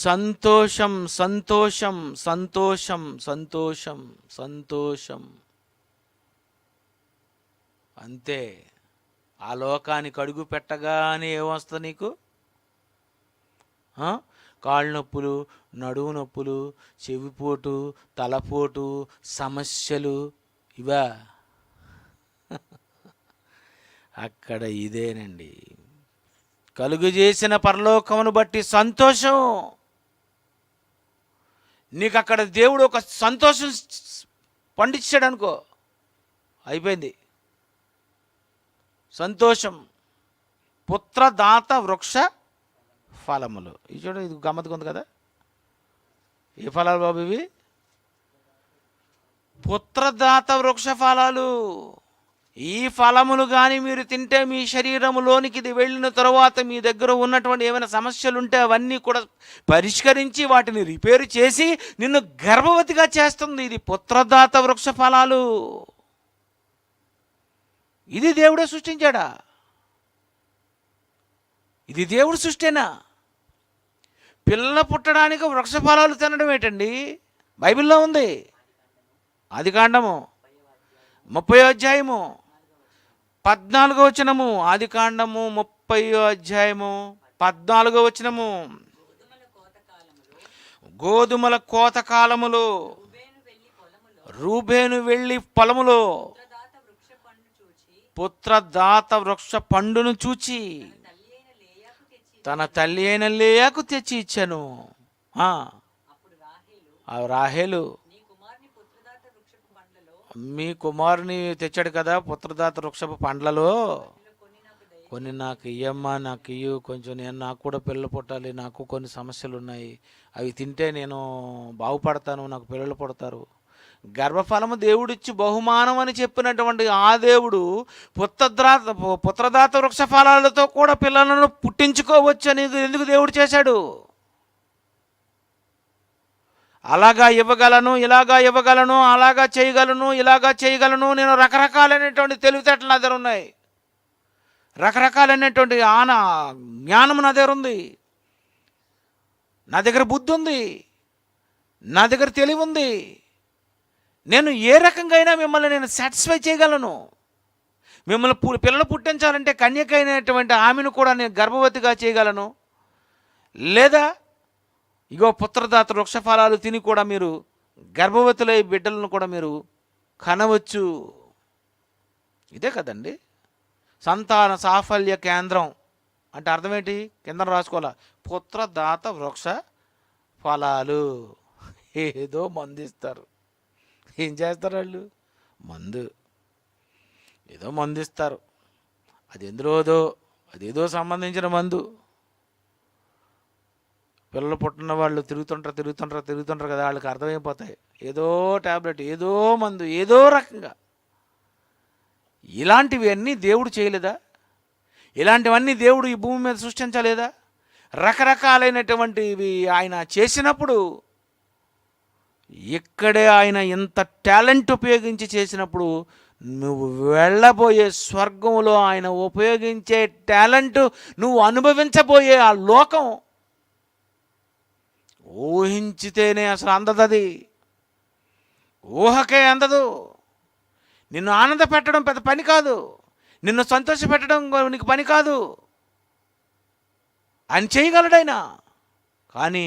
సంతోషం, సంతోషం, సంతోషం, సంతోషం, సంతోషం. అంతే. ఆ లోకానికి అడుగు పెట్టగానే ఏమొస్తుంది నీకు? కాళ్ళు నొప్పులు, నడువు నొప్పులు, చెవిపోటు, తలపోటు, సమస్యలు, ఇవా? అక్కడ ఇదేనండి. కలుగు చేసిన పరలోకమును బట్టి సంతోషం. నీకు అక్కడ దేవుడు ఒక సంతోషం పండించాడు అనుకో, అయిపోయింది. సంతోషం. పుత్రదాత వృక్ష ఫలములు. ఇది చూడ, ఇది గమ్మత్తుగా ఉంది కదా. ఏ ఫలాలు బాబు ఇవి? పుత్రదాత వృక్ష ఫలాలు. ఈ ఫలములు కానీ మీరు తింటే మీ శరీరములోనికి ఇది వెళ్ళిన తరువాత మీ దగ్గర ఉన్నటువంటి ఏమైనా సమస్యలు ఉంటే అవన్నీ కూడా పరిష్కరించి వాటిని రిపేరు చేసి నిన్ను గర్భవతిగా చేస్తుంది. ఇది పుత్రదాత వృక్ష ఫలాలు. ఇది దేవుడే సృష్టించాడా? ఇది దేవుడు సృష్టేనా? పిల్ల పుట్టడానికి వృక్ష ఫలాలు తినడం ఏంటండి? బైబిల్లో ఉంది. ఆదికాండము 30వ అధ్యాయము 14వ వచనము. ఆదికాండము 30వ అధ్యాయము 14వ వచనము. గోధుమల కోత కాలములో రూబేను వెళ్ళి పొలములో పుత్రదాత వృక్ష పండును చూచి తన తల్లి అయిన లేయాకు తెచ్చి ఇచ్చాను. రాహేలు మీ కుమారుని తెచ్చాడు కదా పుత్రదాత వృక్షపు పండ్లలో, కొన్ని నాకు ఇయ్యమ్మా, నాకు ఇయ్యు కొంచెం, నాకు కూడా పిల్లలు పుట్టాలి, నాకు కొన్ని సమస్యలు ఉన్నాయి, అవి తింటే నేను బాగుపడతాను, నాకు పిల్లలు పుడతారు. గర్భఫలము దేవుడిచ్చి బహుమానం అని చెప్పినటువంటి ఆ దేవుడు పుత్రదాత వృక్ష ఫలాలతో కూడా పిల్లలను పుట్టించుకోవచ్చు అని ఎందుకు దేవుడు చేశాడు? అలాగా ఇవ్వగలను, ఇలాగా ఇవ్వగలను, అలాగా చేయగలను, ఇలాగా చేయగలను. నేను రకరకాలైనటువంటి తెలివితేటలు నా దగ్గర ఉన్నాయి, రకరకాలైనటువంటి జ్ఞానం నా దగ్గర ఉంది, నా దగ్గర బుద్ధి ఉంది, నా దగ్గర తెలివి ఉంది. నేను ఏ రకంగా అయినా మిమ్మల్ని నేను సాటిస్ఫై చేయగలను. మిమ్మల్ని పిల్లలు పుట్టించాలంటే కన్యకైనటువంటి ఆమెను కూడా నేను గర్భవతిగా చేయగలను. లేదా ఇగో పుత్రదాత వృక్ష ఫలాలు తిని కూడా మీరు గర్భవతులై బిడ్డలను కూడా మీరు కనవచ్చు. ఇదే కదండి సంతాన సాఫల్య కేంద్రం అంటే. అర్థం ఏంటి? కింద రాసుకోవాలా, పుత్రదాత వృక్ష ఫలాలు. ఏదో మందిస్తారు. ఏం చేస్తారు వాళ్ళు? మందు, ఏదో మందిస్తారు. అది ఎందులోదో, అదేదో సంబంధించిన మందు. పిల్లలు పుట్టిన వాళ్ళు తిరుగుతుంటారు కదా, వాళ్ళకి అర్థమైపోతాయి. ఏదో ట్యాబ్లెట్, ఏదో మందు, ఏదో రకంగా. ఇలాంటివి అన్నీ దేవుడు చేయలేదా? ఇలాంటివన్నీ దేవుడు ఈ భూమి మీద సృష్టించలేదా? రకరకాలైనటువంటివి ఆయన చేసినప్పుడు, ఇక్కడే ఆయన ఇంత టాలెంట్ ఉపయోగించి చేసినప్పుడు, నువ్వు వెళ్ళబోయే స్వర్గంలో ఆయన ఉపయోగించే టాలెంట్, నువ్వు అనుభవించబోయే ఆ లోకం ఊహించితేనే అసలు అందదది, ఊహకే అందదు. నిన్ను ఆనంద పెట్టడం పెద్ద పని కాదు, నిన్ను సంతోష పెట్టడం నీకు పని కాదు. ఆయన చేయగలడైనా. కానీ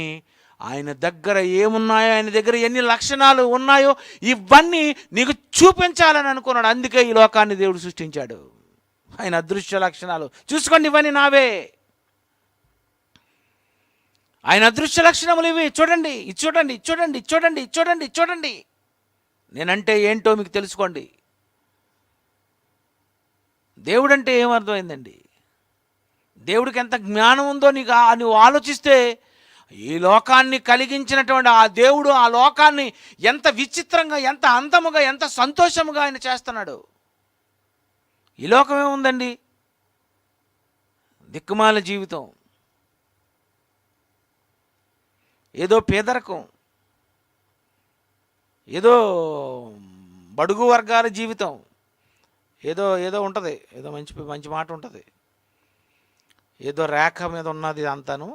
ఆయన దగ్గర ఏమున్నాయో, ఆయన దగ్గర ఎన్ని లక్షణాలు ఉన్నాయో ఇవన్నీ నీకు చూపించాలని అనుకున్నాడు. అందుకే ఈ లోకాన్ని దేవుడు సృష్టించాడు. ఆయన అదృశ్య లక్షణాలు చూసుకోండి, ఇవన్నీ నావే. ఆయన అదృశ్య లక్షణములు ఇవి, చూడండి, ఇది చూడండి, ఇది చూడండి, ఇది చూడండి, ఇది చూడండి, ఇది చూడండి. నేనంటే ఏంటో మీకు తెలుసుకోండి. దేవుడంటే ఏమర్థమైందండి? దేవుడికి ఎంత జ్ఞానం ఉందో నువ్వు ఆలోచిస్తే, ఈ లోకాన్ని కలిగించినటువంటి ఆ దేవుడు ఆ లోకాన్ని ఎంత విచిత్రంగా, ఎంత అందముగా, ఎంత సంతోషముగా ఆయన చేస్తున్నాడు. ఈ లోకం ఏముందండి? దిక్కుమాల జీవితం, ఏదో పేదరికం, ఏదో బడుగు వర్గాల జీవితం, ఏదో ఏదో ఉంటుంది, ఏదో మంచి మంచి మాట ఉంటుంది, ఏదో రేఖ మీద ఉన్నది అంతాను.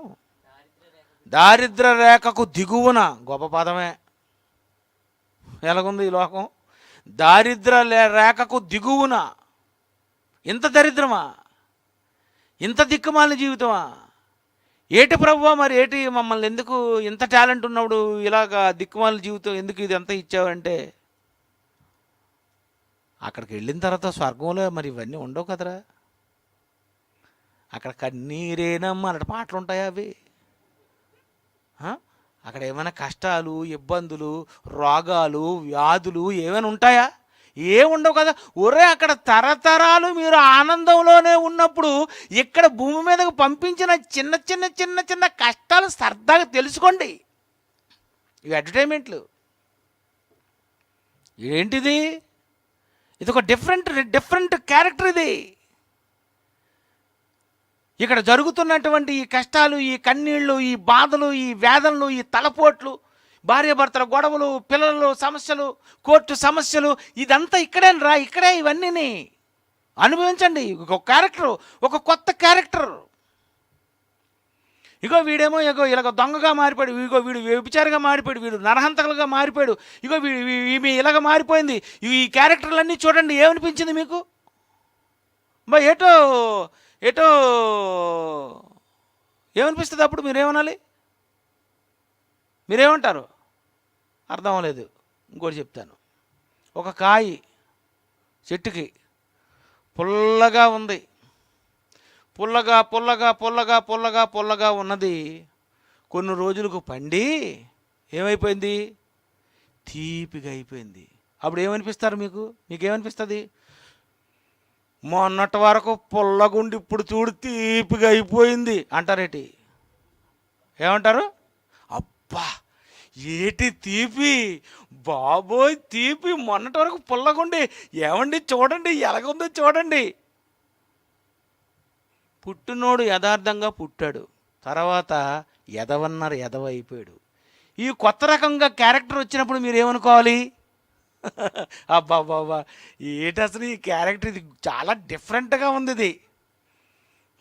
దారిద్ర రేఖకు దిగువన, గొప్ప పదమే. ఎలాగుంది ఈ లోకం? దారిద్ర రేఖకు దిగువన. ఇంత దరిద్రమా? ఇంత దిక్కుమాలిన జీవితమా? ఏటి ప్రభువా, మరి ఏటి మమ్మల్ని ఎందుకు, ఇంత టాలెంట్ ఉన్నప్పుడు ఇలాగా దిక్కుమాలిన జీవితం ఎందుకు ఇది ఎంత ఇచ్చావంటే, అక్కడికి వెళ్ళిన తర్వాత స్వర్గంలో మరి ఇవన్నీ ఉండవు కదరా. అక్కడ కన్నీరేనమ్మా అన్నట్టు పాటలు ఉంటాయా అవి? అక్కడ ఏమైనా కష్టాలు, ఇబ్బందులు, రోగాలు, వ్యాధులు ఏమైనా ఉంటాయా? ఏముండవు కదా. ఒరే, అక్కడ తరతరాలు మీరు ఆనందంలోనే ఉన్నప్పుడు ఇక్కడ భూమి మీదకు పంపించిన చిన్న చిన్న చిన్న చిన్న కష్టాలు సరదాగా తెలుసుకోండి. ఇవి అడ్వర్టైజ్మెంట్లు. ఏంటిది? ఇది ఒక డిఫరెంట్ క్యారెక్టర్. ఇది ఇక్కడ జరుగుతున్నటువంటి ఈ కష్టాలు, ఈ కన్నీళ్ళు, ఈ బాధలు, ఈ వేదనలు, ఈ తలపోట్లు, భార్యాభర్తల గొడవలు, పిల్లలు సమస్యలు, కోర్టు సమస్యలు, ఇదంతా ఇక్కడేనరా. ఇక్కడే ఇవన్నీ అనుభవించండి. ఒక క్యారెక్టర్, ఒక కొత్త క్యారెక్టర్. ఇగో వీడేమో ఇలాగ దొంగగా మారిపోయాడు, ఇగో వీడు వ్యభిచారిగా మారిపోయాడు, వీడు నరహంతకులుగా మారిపోయాడు, ఇగో ఈమె ఇలాగ మారిపోయింది. ఈ క్యారెక్టర్లన్నీ చూడండి, ఏమనిపించింది మీకు? ఏటో ఏటో ఏమనిపిస్తుంది? అప్పుడు మీరేమనాలి? మీరేమంటారు? అర్థం అవ్వలేదు. ఇంకోటి చెప్తాను. ఒక కాయ చెట్టుకి పుల్లగా ఉంది, పుల్లగా పుల్లగా పుల్లగా పుల్లగా పుల్లగా ఉన్నది. కొన్ని రోజులకు పండి ఏమైపోయింది? తీపిగా అయిపోయింది. అప్పుడు ఏమనిపిస్తారు మీకు? మీకేమనిపిస్తుంది? మొన్నటి వరకు పుల్లగుండి ఇప్పుడు చూడు తీపిగా అయిపోయింది అంటారేటి? ఏమంటారు? అబ్బా ఏటి తీపి, బాబోయ్ తీపి, మొన్నటి వరకు పుల్లగుండి, ఏమండి చూడండి ఎలాగుందో చూడండి. పుట్టినోడు యథార్థంగా పుట్టాడు, తర్వాత ఎదవన్నారు ఎదవ అయిపోయాడు. ఈ కొత్త రకంగా క్యారెక్టర్ వచ్చినప్పుడు మీరు ఏమనుకోవాలి? అబ్బా బాబా ఏటి అసలు ఈ క్యారెక్టర్, ఇది చాలా డిఫరెంట్గా ఉంది. ఇది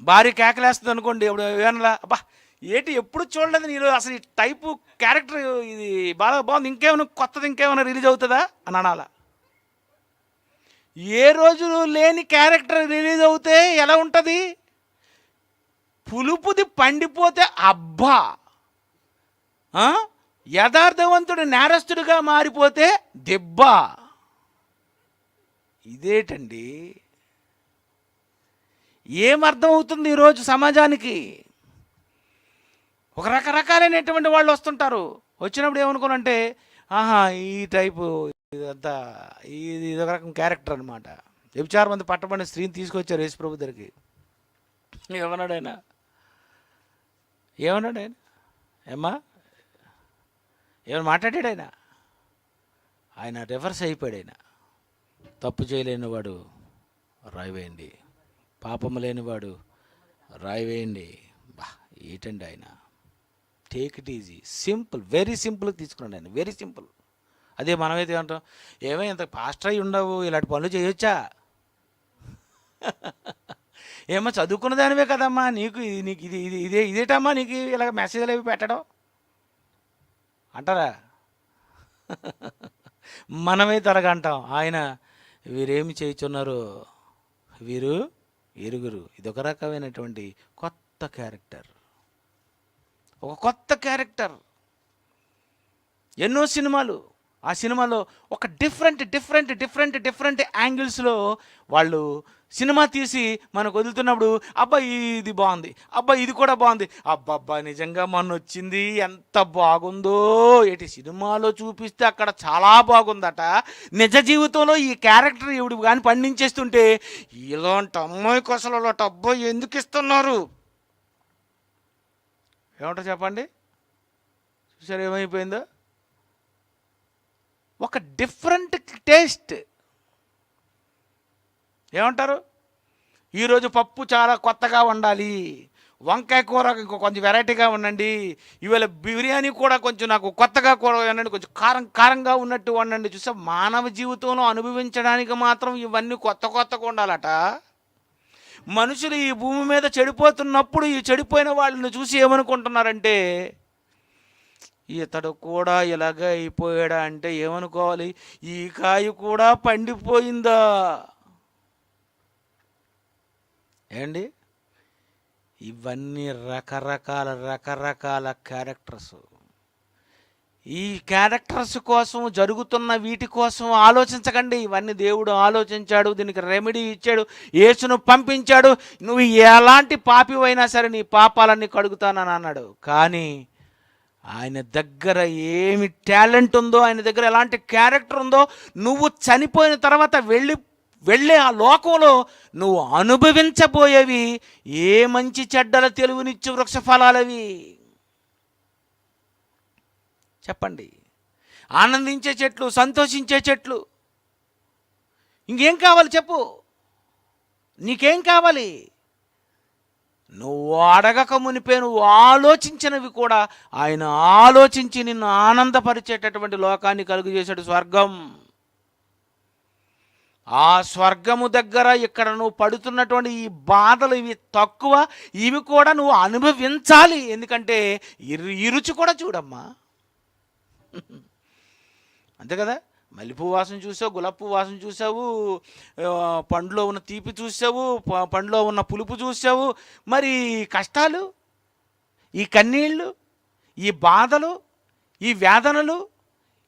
భారీ కేకలేస్తుంది అనుకోండి, ఇప్పుడు ఏమన్నా అబ్బా ఏటి ఎప్పుడు చూడలేదు నీలో అసలు ఈ టైపు క్యారెక్టర్, ఇది బాగా బాగుంది, ఇంకేమైనా కొత్తది ఇంకేమైనా రిలీజ్ అవుతుందా అని అనాలా. ఏ రోజు లేని క్యారెక్టర్ రిలీజ్ అవుతే ఎలా ఉంటుంది? పులుపుది పండిపోతే అబ్బా, యథార్థవంతుడు నేరస్తుడిగా మారిపోతే దెబ్బ. ఇదేటండి? ఏమర్థం అవుతుంది ఈరోజు సమాజానికి? ఒక రకరకాలైనటువంటి వాళ్ళు వస్తుంటారు. వచ్చినప్పుడు ఏమనుకోనంటే, ఆహా ఈ టైపు ఇదంతా ఇది ఒక రకం క్యారెక్టర్ అనమాట. వ్యభిచారం మంది పట్టబడిన స్త్రీని తీసుకొచ్చారు యేసుప్రభు దగ్గరికి. ఏమన్నాడు ఆయన? ఏమ్మా ఏమైనా మాట్లాడాడు ఆయన? ఆయన రివర్స్ అయిపోయాడు. ఆయన తప్పు చేయలేనివాడు రాయి వేయండి, పాపము లేనివాడు రాయి వేయండి. బా ఏంటండి ఆయన? Take it easy, simple, very simple తీసుకున్నాడు ఆయన, వెరీ సింపుల్. అదే మనమైతే అంటాం, ఏమో ఇంత పాస్టర్ అయి ఉండవు, ఇలాంటి పనులు చేయొచ్చా? ఏమో చదువుకున్న దానివే కదమ్మా, నీకు నీకు ఇదేటమ్మా నీకు ఇలాగ మెసేజ్లు అవి పెట్టడం? అంటారా? మనమే తరగంటాం. ఆయన వీరేమి చేయుచున్నారు వీరు ఎరుగురు. ఇదొక రకమైనటువంటి కొత్త క్యారెక్టర్, ఒక కొత్త క్యారెక్టర్. ఎన్నో సినిమాలు, ఆ సినిమాలో ఒక డిఫరెంట్ యాంగిల్స్లో వాళ్ళు సినిమా తీసి మనకు వదులుతున్నప్పుడు అబ్బా ఇది బాగుంది, అబ్బా ఇది కూడా బాగుంది, అబ్బబ్బా నిజంగా మొన్న వచ్చింది ఎంత బాగుందో, ఏటి సినిమాలో చూపిస్తే అక్కడ చాలా బాగుందట, నిజ జీవితంలో ఈ క్యారెక్టర్ ఇవిడు కానీ పండించేస్తుంటే ఇలాంటి అమ్మాయికి అసలు అలాంటి అబ్బాయి ఎందుకు ఇస్తున్నారు? ఏమంటారు చెప్పండి? చూసారు ఏమైపోయిందో? ఒక డిఫరెంట్ టేస్ట్. ఏమంటారు? ఈరోజు పప్పు చాలా కొత్తగా వండాలి, వంకాయ కూర ఇంకో కొంచెం వెరైటీగా ఉండండి, ఇవాళ బిర్యానీ కూడా కొంచెం నాకు కొత్తగా కూర వండండి, కొంచెం కారంగా ఉన్నట్టు వండండి. చూసా, మానవ జీవితంలో అనుభవించడానికి మాత్రం ఇవన్నీ కొత్తగా ఉండాలట. మనుషులు ఈ భూమి మీద చెడిపోతున్నప్పుడు ఈ చెడిపోయిన వాళ్ళని చూసి ఏమనుకుంటున్నారంటే, ఇతడు కూడా ఇలాగ అయిపోయాడా అంటే ఏమనుకోవాలి? ఈ కాయ కూడా పండిపోయిందా? ఏండి? ఇవన్నీ రకరకాల క్యారెక్టర్స్. ఈ క్యారెక్టర్స్ కోసం జరుగుతున్న వీటి కోసం ఆలోచించకండి. ఇవన్నీ దేవుడు ఆలోచించాడు, దీనికి రెమెడీ ఇచ్చాడు, యేసును పంపించాడు. నువ్వు ఎలాంటి పాపివైనా సరే నీ పాపాలన్నీ కడుగుతానని అన్నాడు. కానీ ఆయన దగ్గర ఏమి టాలెంట్ ఉందో, ఆయన దగ్గర ఎలాంటి క్యారెక్టర్ ఉందో, నువ్వు చనిపోయిన తర్వాత వెళ్ళే ఆ లోకంలో నువ్వు అనుభవించబోయేవి ఏ మంచి చెడ్డల తెలివినిచ్చు వృక్ష ఫలాలవి చెప్పండి? ఆనందించే చెట్లు, సంతోషించే చెట్లు. ఇంకేం కావాలి చెప్పు? నీకేం కావాలి? నువ్వు అడగక మునిపే నువ్వు ఆలోచించినవి కూడా ఆయన ఆలోచించి నిన్ను ఆనందపరిచేటటువంటి లోకాన్ని కలుగు చేశాడు, స్వర్గం. ఆ స్వర్గము దగ్గర ఇక్కడ నువ్వు పడుతున్నటువంటి ఈ బాధలు ఇవి తక్కువ, ఇవి కూడా నువ్వు అనుభవించాలి. ఎందుకంటే ఈ రుచి కూడా చూడమ్మా, అంతే కదా? మల్లెపూ వాసన చూసావు, గులాబీ పువ్వు వాసన చూసావు, పండులో ఉన్న తీపి చూసావు, పండులో ఉన్న పులుపు చూసావు. మరి కష్టాలు, ఈ కన్నీళ్ళు, ఈ బాధలు, ఈ వేదనలు,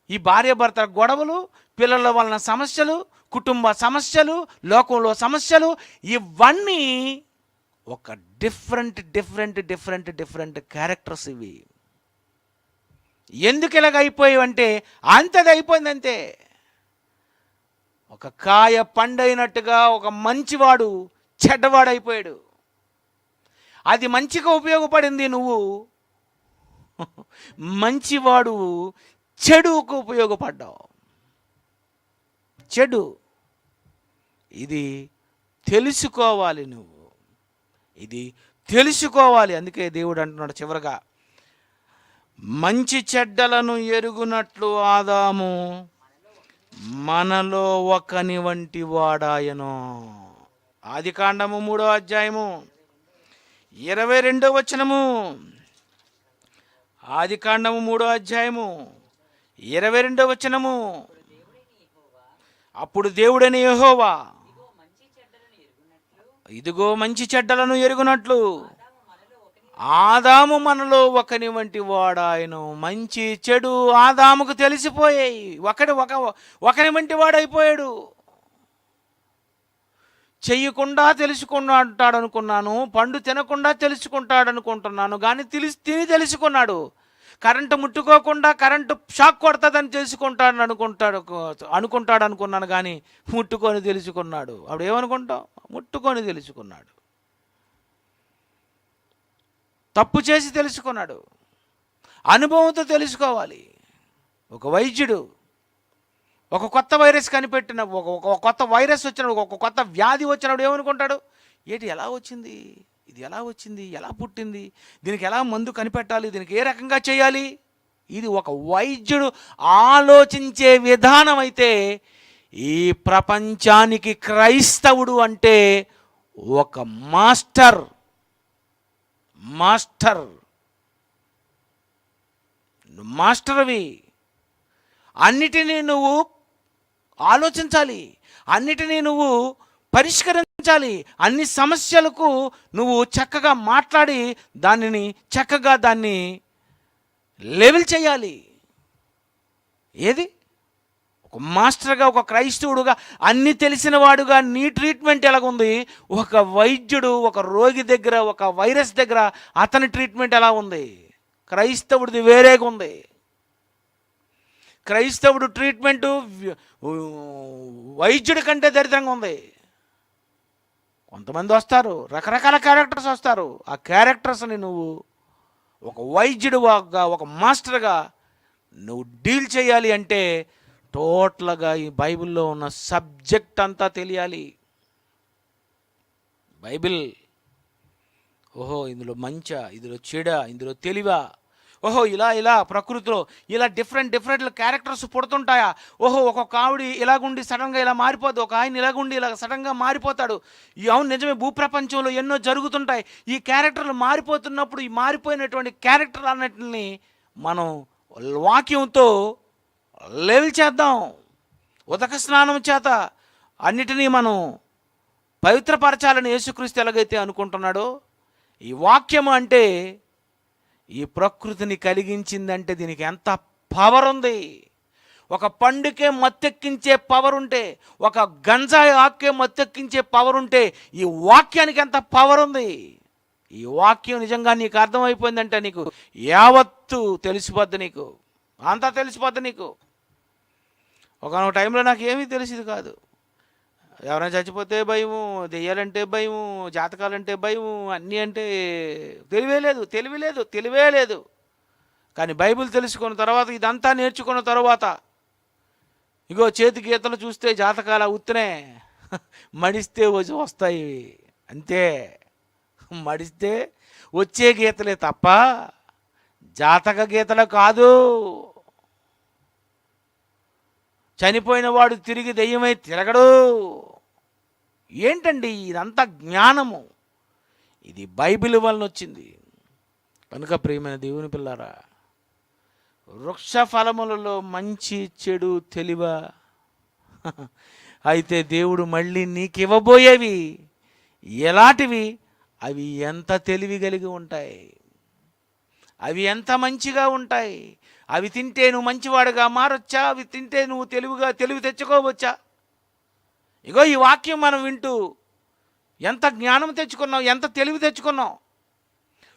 ఈ భార్యాభర్తల గొడవలు, పిల్లల వలన సమస్యలు, కుటుంబ సమస్యలు, లోకంలో సమస్యలు, ఇవన్నీ ఒక డిఫరెంట్ క్యారెక్టర్స్ ఇవి. ఎందుకు ఇలాగ అయిపోయావంటే అంతది అయిపోయింది అంతే. ఒక కాయ పండైనట్టుగా ఒక మంచివాడు చెడ్డవాడైపోయాడు. అది మంచిగా ఉపయోగపడింది, నువ్వు మంచివాడు చెడుకు ఉపయోగపడ్డావు. చెడు ఇది తెలుసుకోవాలి, నువ్వు ఇది తెలుసుకోవాలి. అందుకే దేవుడు అంటున్నాడు చివరగా, మంచి చెడ్డలను ఎరుగునట్లు ఆదాము మనలో ఒకని వంటి వాడాయను. ఆదికాండము 3వ అధ్యాయము 22వ వచనము. ఆదికాండము 3వ అధ్యాయము 22వ వచనము. అప్పుడు దేవుడైన యెహోవా, ఇదిగో మంచి చెడ్డలను ఎరుగునట్లు ఆదాము మనలో ఒకని వంటి వాడాయను. మంచి చెడు ఆదాముకు తెలిసిపోయాయి. ఒకని వంటి వాడైపోయాడు. చెయ్యకుండా తెలుసుకుంటాడు అనుకున్నాను, పండు తినకుండా తెలుసుకుంటాడు అనుకుంటున్నాను, కానీ తిని తెలుసుకున్నాడు. కరెంటు ముట్టుకోకుండా కరెంటు షాక్ కొడుతుందని తెలుసుకుంటాడు అనుకున్నాను, కానీ ముట్టుకొని తెలుసుకున్నాడు. అప్పుడు ఏమనుకుంటాం? ముట్టుకొని తెలుసుకున్నాడు. తప్పు చేసి తెలుసుకున్నాడు. అనుభవంతో తెలుసుకోవాలి. ఒక వైద్యుడు ఒక కొత్త వైరస్ కనిపెట్టిన, ఒక కొత్త వైరస్ వచ్చినప్పుడు, ఒక కొత్త వ్యాధి వచ్చినప్పుడు ఏమనుకుంటాడు? ఏంటి ఎలా వచ్చింది, ఇది ఎలా వచ్చింది, ఎలా పుట్టింది, దీనికి ఎలా మందు కనిపెట్టాలి, దీనికి ఏ రకంగా చేయాలి? ఇది ఒక వైద్యుడు ఆలోచించే విధానం. అయితే ఈ ప్రపంచానికి క్రైస్తవుడు అంటే ఒక మాస్టర్. నువ్వు మాస్టర్వి. అన్నిటినీ నువ్వు ఆలోచించాలి, అన్నిటినీ నువ్వు పరిష్కరించాలి, అన్ని సమస్యలకు నువ్వు చక్కగా మాట్లాడి దాన్ని లెవెల్ చేయాలి. ఏది ఒక మాస్టర్గా, ఒక క్రైస్తవుడుగా, అన్ని తెలిసిన వాడుగా నీ ట్రీట్మెంట్ ఎలాగుంది? ఒక వైద్యుడు ఒక రోగి దగ్గర, ఒక వైరస్ దగ్గర అతని ట్రీట్మెంట్ ఎలా ఉంది? క్రైస్తవుడిది వేరేగా ఉంది. క్రైస్తవుడు ట్రీట్మెంటు వైద్యుడి కంటే దరిద్రంగా ఉంది. కొంతమంది వస్తారు, రకరకాల క్యారెక్టర్స్ వస్తారు. ఆ క్యారెక్టర్స్ని నువ్వు ఒక వైద్యుడుగా, ఒక మాస్టర్గా నువ్వు డీల్ చేయాలి అంటే టోటల్గా ఈ బైబిల్లో ఉన్న సబ్జెక్ట్ అంతా తెలియాలి. బైబిల్, ఓహో ఇందులో మంచా, ఇందులో చెడా, ఇందులో తెలివా, ఓహో ఇలా ప్రకృతిలో ఇలా డిఫరెంట్ క్యారెక్టర్స్ పుడుతుంటాయా, ఓహో ఒక్కొక్క ఆవిడ ఇలాగుండి సడన్గా ఇలా మారిపోద్ది, ఒక ఆయన ఇలాగుండి ఇలా సడన్గా మారిపోతాడు. ఈ అవును నిజమే, భూప్రపంచంలో ఎన్నో జరుగుతుంటాయి. ఈ క్యారెక్టర్లు మారిపోతున్నప్పుడు ఈ మారిపోయినటువంటి క్యారెక్టర్ అన్నిటిని మనం వాక్యంతో లెవెల్ చేద్దాం. ఉదక స్నానం చేత అన్నిటినీ మనం పవిత్రపరచాలని యేసుక్రీస్తు ఎలాగైతే అనుకుంటున్నాడో, ఈ వాక్యము అంటే ఈ ప్రకృతిని కలిగించిందంటే దీనికి ఎంత పవర్ ఉంది. ఒక పండుకే మత్తెక్కించే పవర్ ఉంటే, ఒక గంజాయి ఆకే మత్తెక్కించే పవర్ ఉంటే, ఈ వాక్యానికి ఎంత పవర్ ఉంది. ఈ వాక్యం నిజంగా నీకు అర్థమైపోయిందంటే నీకు యావత్తు తెలిసిపోద్ది, నీకు అంతా తెలిసిపోద్ది. నీకు ఒకనొక టైంలో నాకు ఏమీ తెలిసేది కాదు. ఎవరైనా చచ్చిపోతే భయము, దెయ్యాలంటే భయము, జాతకాలంటే భయము, అన్నీ అంటే తెలివే లేదు. కానీ బైబిల్ తెలుసుకున్న తర్వాత, ఇదంతా నేర్చుకున్న తర్వాత, ఇగో చేతి గీతలు చూస్తే జాతకాల ఉత్తనే మడిస్తే వస్తాయి అంతే. మడిస్తే వచ్చే గీతలే తప్ప జాతక గీతలు కాదు. చనిపోయిన వాడు తిరిగి దెయ్యమై తిరగడు. ఏంటండి ఇదంతా జ్ఞానము? ఇది బైబిల్ వలన వచ్చింది. కనుక ప్రియమైన దేవుని పిల్లారా, వృక్ష ఫలములలో మంచి చెడు తెలివ అయితే దేవుడు మళ్ళీ నీకు ఇవ్వబోయేవి ఎలాంటివి? అవి ఎంత తెలివి కలిగి ఉంటాయి, అవి ఎంత మంచిగా ఉంటాయి. అవి తింటే నువ్వు మంచివాడుగా మారొచ్చా? అవి తింటే నువ్వు తెలివి తెచ్చుకోవచ్చా? ఇగో ఈ వాక్యం మనం వింటూ ఎంత జ్ఞానం తెచ్చుకున్నాం, ఎంత తెలివి తెచ్చుకున్నాం.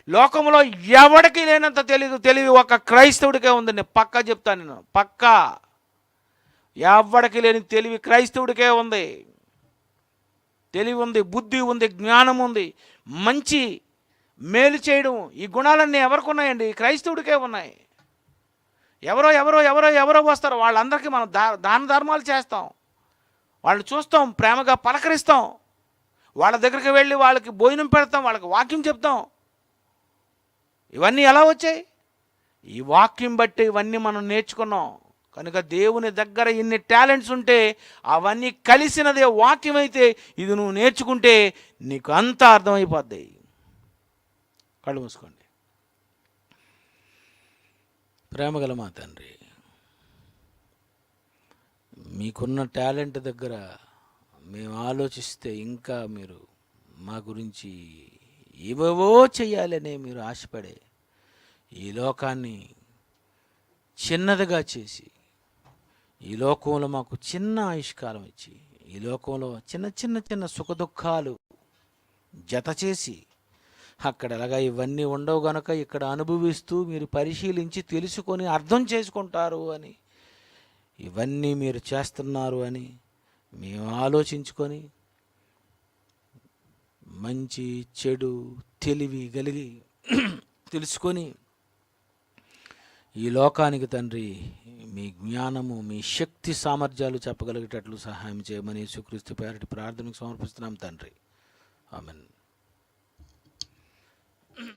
లోకంలో ఎవడికి లేనంత తెలివి ఒక క్రైస్తవుడికే ఉంది. నేను పక్కా చెప్తాను, నేను పక్కా. ఎవడికి లేని తెలివి క్రైస్తవుడికే ఉంది. తెలివి ఉంది, బుద్ధి ఉంది, జ్ఞానం ఉంది, మంచి మేలు చేయడం, ఈ గుణాలన్నీ ఎవరికి ఉన్నాయండి? క్రైస్తవుడికే ఉన్నాయి. ఎవరో వస్తారు, వాళ్ళందరికీ మనం దాన ధర్మాలు చేస్తాం, వాళ్ళని చూస్తాం, ప్రేమగా పలకరిస్తాం, వాళ్ళ దగ్గరికి వెళ్ళి వాళ్ళకి భోజనం పెడతాం, వాళ్ళకి వాక్యం చెప్తాం. ఇవన్నీ ఎలా వచ్చాయి? ఈ వాక్యం బట్టి ఇవన్నీ మనం నేర్చుకున్నాం. కనుక దేవుని దగ్గర ఇన్ని టాలెంట్స్ ఉంటే అవన్నీ కలిసినదే వాక్యం అయితే, ఇది నువ్వు నేర్చుకుంటే నీకు అంతా అర్థమైపోద్ది. కళ్ళు మూసుకోండి. ప్రేమగల మా తండ్రి, మీకున్న టాలెంట్ దగ్గర మేము ఆలోచిస్తే ఇంకా మీరు మా గురించి ఏవేవో చెయ్యాలనే మీరు ఆశపడే ఈ లోకాన్ని చిన్నదిగా చేసి, ఈ లోకంలో మాకు చిన్న ఆయుష్కాలం ఇచ్చి, ఈ లోకంలో చిన్న సుఖదుఖాలు జత చేసి, అక్కడ ఎలాగా ఇవన్నీ ఉండవు గనక ఇక్కడ అనుభవిస్తూ మీరు పరిశీలించి తెలుసుకొని అర్థం చేసుకుంటారు అని, ఇవన్నీ మీరు చేస్తున్నారు అని మేము ఆలోచించుకొని మంచి చెడు తెలివి కలిగి తెలుసుకొని ఈ లోకానికి తండ్రి మీ జ్ఞానము, మీ శక్తి సామర్థ్యాలు చెప్పగలిగేటట్లు సహాయం చేయమని యేసుక్రీస్తు పేరిట ప్రార్థనకు సమర్పిస్తున్నాం తండ్రి. ఆమేన్.